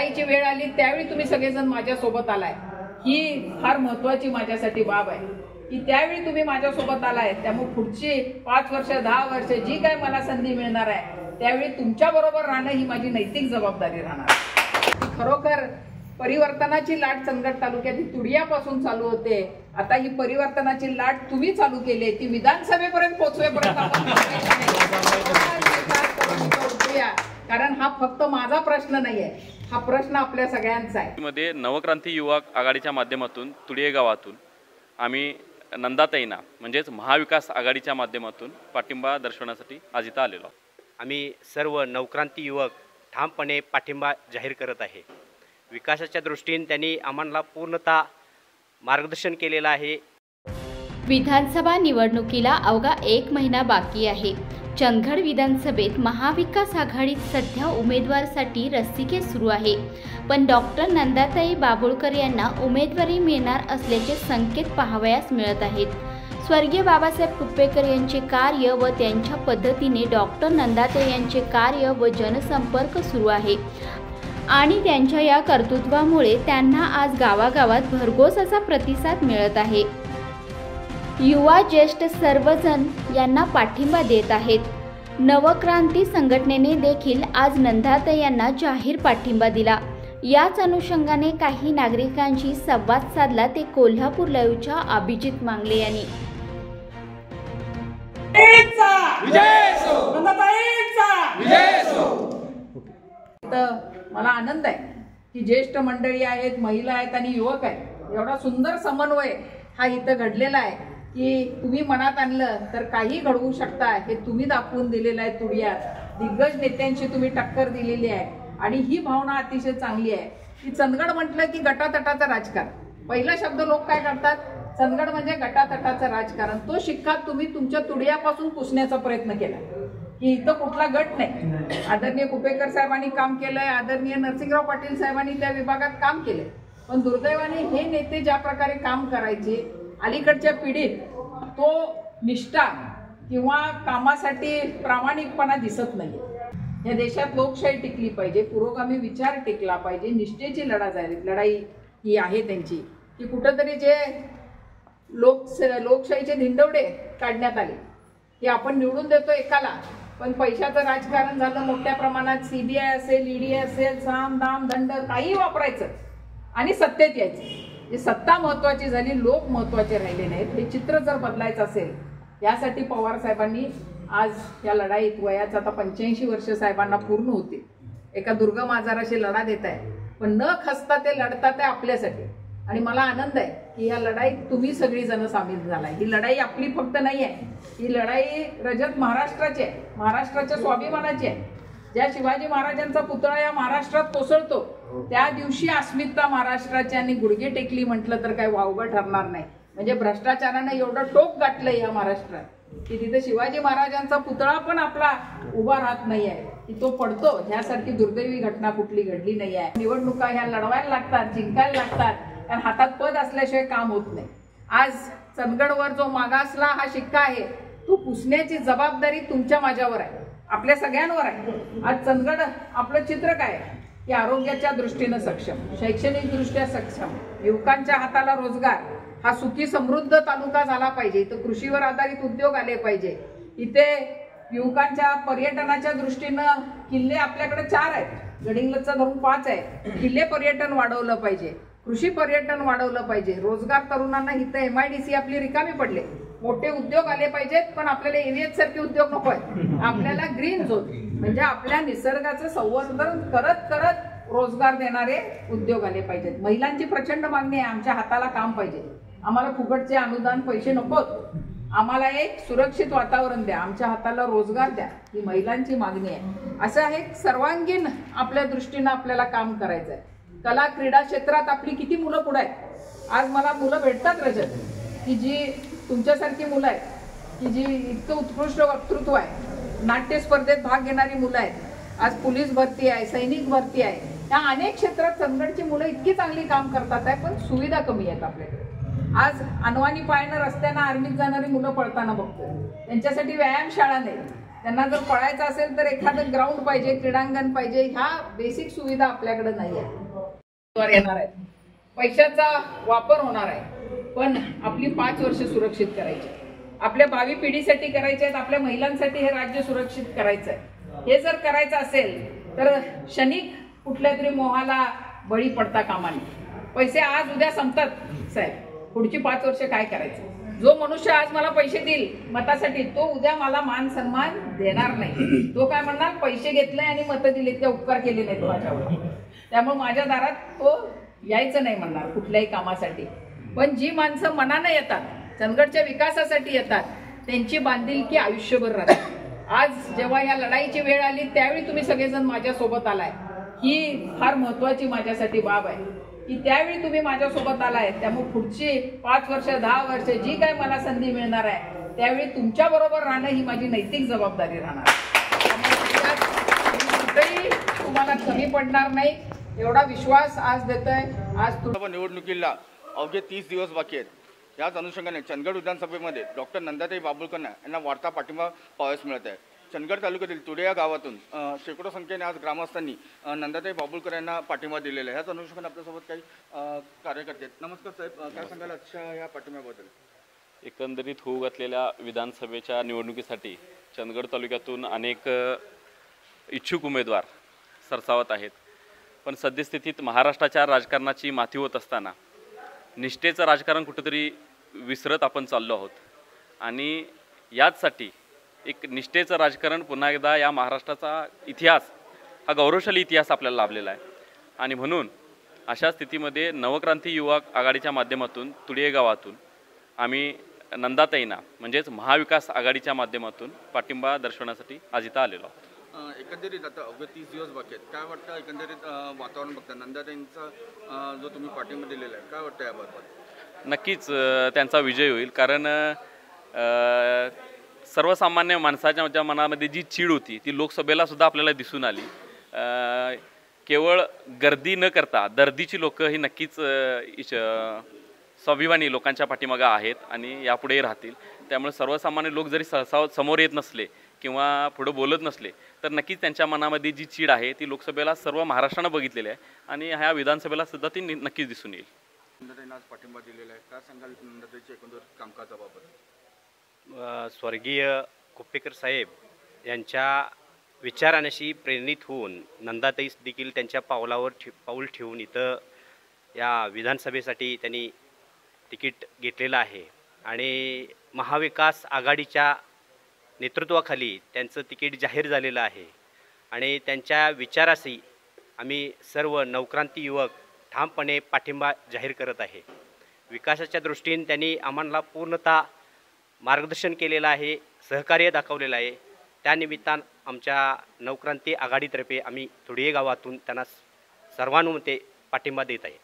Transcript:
लढाईची वेळ आली त्यावेळी तुम्ही सगळेजण माझ्यासोबत आलाय, ही फार महत्वाची माझ्यासाठी बाब आहे की त्यावेळी तुम्ही माझ्यासोबत आलाय. त्यामुळे पुढची 5 वर्ष 10 वर्ष जी काय मला संधी मिळणार आहे त्यावेळी तुमच्या बरोबर राहणं ही माझी नैतिक जबाबदारी राहणार. खरोखर परिवर्तनाची लाट चंदगड तालुक्यात ही तुडियापासून चालू होते. आता ही परिवर्तनाची लाट तुम्ही चालू केली, ती विधानसभेपर्यंत पोहोचवेपर्यंत कारण हा फक्त माझा प्रश्न नाहीये, हा प्रश्न आपल्या सगळ्यांचा आहे. मध्ये नवक्रांती युवक आघाडीच्या माध्यमातून तुडिये गावातून आम्ही नंदाताईंना म्हणजेच महाविकास आघाडीच्या माध्यमातून पाठिंबा दर्शवण्यासाठी आज इथं आलेलो. आम्ही सर्व नवक्रांती युवक ठामपणे पाठिंबा जाहीर करत आहे. विकासाच्या दृष्टीने त्यांनी आम्हाला पूर्णतः मार्गदर्शन केलेलं आहे. विधानसभा निवडणुकीला अवघा 1 महिना बाकी आहे. चंदगड विधानसभेत महाविकास आघाडीत सध्या उमेदवारासाठी रस्सीखेच सुरू आहे. पण डॉक्टर नंदाताई बाभुळकर यांना उमेदवारी मिळणार असल्याचे संकेत पाहावयास मिळत आहेत. स्वर्गीय बाबासाहेब कुप्पेकर यांचे कार्य व त्यांच्या पद्धतीने डॉक्टर नंदाताई यांचे कार्य व जनसंपर्क सुरू आहे आणि त्यांच्या या कर्तृत्वामुळे त्यांना आज गावागावात भरघोस असा प्रतिसाद मिळत आहे. युवा ज्येष्ठ सर्वजण यांना पाठिंबा देत आहेत. नवक्रांती संघटनेने देखील आज नंदाताई यांना जाहीर पाठिंबा दिला. याच अनुषंगाने काही नागरिकांशी संवाद साधला ते कोल्हापूर लाईव्हच्या अभिजित मांगले यांनी. मला आनंद आहे की ज्येष्ठ मंडळी आहेत, महिला आहेत आणि युवक आहेत. एवढा सुंदर समन्वय हा इथं घडलेला आहे की तुम्ही मनात आणलं तर काही घडवू शकता हे तुम्ही दाखवून दिलेलं आहे. तुडियात दिग्गज नेत्यांशी तुम्ही टक्कर दिलेली आहे आणि ही भावना अतिशय चांगली आहे की चंदगड म्हटलं की गटातटाचं राजकारण. पहिला शब्द लोक काय करतात, चंदगड म्हणजे गटातटाचं राजकारण. तो शिक्का तुम्ही तुमच्या तुडियापासून पुसण्याचा प्रयत्न केला की इथं कुठला गट नाही. आदरणीय कुपेकर साहेबांनी काम केलंय, आदरणीय नरसिंहराव पाटील साहेबांनी त्या विभागात काम केलंय. पण दुर्दैवाने हे नेते ज्या प्रकारे काम करायचे अलीकडच्या पिढीत तो निष्ठा किंवा कामासाठी प्रामाणिकपणा दिसत नाही. या देशात लोकशाही टिकली पाहिजे, पुरोगामी विचार टिकला पाहिजे, निष्ठेची लढाई ही आहे त्यांची की कुठंतरी जे लोकशाहीचे धिंडवडे काढण्यात आले की आपण निवडून देतो एकाला पण पैशाचं राजकारण झालं मोठ्या प्रमाणात. सीबीआय असेल, ईडी असेल, साम दाम दंड काही वापरायचं आणि सत्तेत यायचं. जी सत्ता महत्वाची झाली, लोक महत्वाचे राहिले नाहीत. हे चित्र जर बदलायचं असेल यासाठी पवार साहेबांनी आज या लढाईत वयाचं आता 85 वर्ष साहेबांना पूर्ण होते, एका दुर्गम आजाराशी लढा देत आहे. पण न खचता ते लढतात आहे आपल्यासाठी आणि मला आनंद आहे की या लढाईत तुम्ही सगळी जण सामील झालाय. ही लढाई आपली फक्त नाही आहे, ही लढाई रजत महाराष्ट्राची आहे, महाराष्ट्राच्या स्वाभिमानाची आहे. ज्या शिवाजी महाराजांचा पुतळा या महाराष्ट्रात कोसळतो त्या दिवशी अस्मिता महाराष्ट्राची आणि गुडघे टेकली म्हटलं तर काय वावगं ठरणार नाही. म्हणजे भ्रष्टाचारानं एवढं टोक गाठलंय या महाराष्ट्रात की तिथे शिवाजी महाराजांचा पुतळा पण आपला उभा राहत नाही आहे की तो पडतो. ह्यासारखी दुर्दैवी घटना कुठली घडली नाही आहे. निवडणुका ह्या लढवायला लागतात, जिंकायला लागतात, कारण हातात पद असल्याशिवाय काम होत नाही. आज चंदगडवर जो मागासला हा शिक्का आहे तो पुसण्याची जबाबदारी तुमच्या माझ्यावर आहे, आपल्या सगळ्यांवर आहे. आज चंदगड आपलं चित्र काय की आरोग्याच्या दृष्टीनं सक्षम, शैक्षणिक दृष्ट्या सक्षम, युवकांच्या हाताला रोजगार, हा सुखी समृद्ध तालुका झाला पाहिजे. इथं कृषीवर आधारित उद्योग आले पाहिजे. इथे युवकांच्या पर्यटनाच्या दृष्टीनं किल्ले आपल्याकडे 4 आहेत, गडिंग्लजचा धरून 5 आहे. किल्ले पर्यटन वाढवलं पाहिजे, कृषी पर्यटन वाढवलं पाहिजे, रोजगार तरुणांना. इथं MIDC आपली रिकामी पडले, मोठे उद्योग आले पाहिजेत पण आपल्याला एव्हीएच सारखे उद्योग नको आहेत. आपल्याला ग्रीन झोन म्हणजे आपल्या निसर्गाचं संवर्धन करत करत रोजगार देणारे उद्योग आले पाहिजेत. महिलांची प्रचंड मागणी आहे, आमच्या हाताला काम पाहिजे, आम्हाला फुकटचे अनुदान पैसे नकोत, आम्हाला एक सुरक्षित वातावरण द्या, आमच्या हाताला रोजगार द्या, ही महिलांची मागणी आहे. असं आहे सर्वांगीण आपल्या दृष्टीनं आपल्याला काम करायचं आहे. कला क्रीडा क्षेत्रात आपली किती मुलं पुढे आहेत. आज मला मुलं भेटतात रजत की जी तुमच्यासारखी मुलं आहेत की जी इतकं उत्कृष्ट वक्तृत्व आहे, नाट्य स्पर्धेत भाग घेणारी मुलं आहेत. आज पोलीस भरती आहे, सैनिक भरती आहे. या अनेक क्षेत्रात चंदगडची मुलं इतकी चांगली काम करतात आहे पण सुविधा कमी आहेत आपल्याकडे. आज अनवाणी पायानं रस्त्यानं आर्मीत जाणारी मुलं पळताना बघतो, त्यांच्यासाठी व्यायामशाळा नाही, त्यांना जर पळायचं असेल तर एखादं ग्राउंड पाहिजे, क्रीडांगण पाहिजे. ह्या बेसिक सुविधा आपल्याकडे नाही आहे. येणार आहेत, पैशाचा वापर होणार आहे, पण आपली 5 वर्ष सुरक्षित करायची, आपल्या भावी पिढीसाठी करायचे आहेत, आपल्या महिलांसाठी हे राज्य सुरक्षित करायचं आहे. हे जर करायचं असेल तर क्षणिक कुठल्या तरी मोहाला बळी पडता कामा नये. पैसे आज उद्या संपतात साहेब, पुढची 5 वर्ष काय करायचं? जो मनुष्य आज मला पैसे देईल मतासाठी, तो उद्या मला मान सन्मान देणार नाही. तो काय म्हणणार, पैसे घेतले आणि मतं दिली, ते उपकार केले नाहीत माझ्यावर, त्यामुळे माझ्या दारात तो यायचं नाही म्हणणार कुठल्याही कामासाठी. पण जी माणसं मनानं येतात, चंदगडच्या विकासासाठी येतात, त्यांची बांधिलकी आयुष्यभर राहते. आज जेव्हा या लढाईची वेळ आली त्यावेळी तुम्ही सगळेजण माझ्यासोबत आलाय, ही फार महत्वाची माझ्यासाठी बाब आहे की त्यावेळी तुम्ही माझ्यासोबत आलाय. त्यामुळे पुढची 5 वर्ष 10 वर्ष जी काय मला संधी मिळणार आहे त्यावेळी तुमच्या बरोबर राहणं ही माझी नैतिक जबाबदारी राहणार. कुठेही तुम्हाला कमी पडणार नाही एवढा विश्वास आज देतोय. आज निवडणुकीला अवघे 30 दिवस बाकी आहेत. याच अनुषंगाने चंदगड विधानसभेमध्ये डॉक्टर नंदाताई बाबुळकर यांना वाढता पाठिंबा पाहावयास मिळत आहे. चंदगड तालुक्यातील तुडे या गावातून शेकडो संख्येने आज ग्रामस्थांनी नंदाताई बाबुळकर यांना पाठिंबा दिलेला आहे. ह्याच अनुषंगाने आपल्यासोबत काही कार्यकर्ते आहेत. नमस्कार साहेब, काय सांगाल आजच्या या पाठिंब्याबद्दल? एकंदरीत होऊ घातलेल्या विधानसभेच्या निवडणुकीसाठी चंदगड तालुक्यातून अनेक इच्छुक उमेदवार सरसावत आहेत. पण सद्यस्थितीत महाराष्ट्राच्या राजकारणाची माथी होत असताना निष्ठेचं राजकारण कुठेतरी विसरत आपण चाललो आहोत. आणि याचसाठी एक निष्ठेचं राजकारण पुन्हा एकदा या महाराष्ट्राचा इतिहास हा गौरवशाली इतिहास आपल्याला लाभलेला आहे. आणि म्हणून अशा स्थितीमध्ये नवक्रांती युवक आघाडीच्या माध्यमातून तुडिये गावातून आम्ही नंदाताईंना म्हणजेच महाविकास आघाडीच्या माध्यमातून पाठिंबा दर्शवण्यासाठी आज इथं आलेलो आहोत. एकंदरीत आता अवघे 30 दिवस बाकी आहेत. काय वाटतं एकंदरीत वातावरण बघता नंदाताईंचा जो तुम्ही पाठिंबा दिलेला आहे, काय वाटतं याबाबत? नक्कीच त्यांचा विजय होईल. कारण सर्वसामान्य माणसाच्या मनामध्ये जी चीड होती ती लोकसभेला सुद्धा आपल्याला दिसून आली. केवळ गर्दी न करता दर्दीची लोक ही नक्कीच स्वाभिमानी लोकांच्या पाठीमागे आहेत आणि यापुढेही राहतील. त्यामुळे सर्वसामान्य लोक जरी सहसा समोर येत नसले किंवा पुढे बोलत नसले तर नक्कीच त्यांच्या मनामध्ये जी चीड आहे ती लोकसभेला सर्व महाराष्ट्रानं बघितलेली आहे आणि ह्या विधानसभेला सुद्धा ती नक्कीच दिसून येईल. नंदाताईंना आज पाठिंबा दिलेला आहे, काय सांगाल नंदाताईच्या एकंदरीत कामकाजाबाबत? स्वर्गीय कुप्पेकर साहेब यांच्या विचारांशी प्रेरित होऊन नंदाताई देखील त्यांच्या पाऊल ठेवून इथं या विधानसभेसाठी त्यांनी तिकीट घेतलेलं आहे. आणि महाविकास आघाडीच्या नेतृत्वाखाली त्यांचं तिकीट जाहीर झालेलं आहे. आणि त्यांच्या विचाराशी आम्ही सर्व नवक्रांती युवक ठामपणे पाठिंबा जाहीर करत आहे. विकासाच्या दृष्टीने त्यांनी आम्हाला पूर्णतः मार्गदर्शन केलेलं आहे, सहकार्य दाखवलेलं आहे. त्यानिमित्तानं आमच्या नवक्रांती आघाडीतर्फे आम्ही तुडिये गावातून त्यांना सर्वानुमते पाठिंबा देत आहे.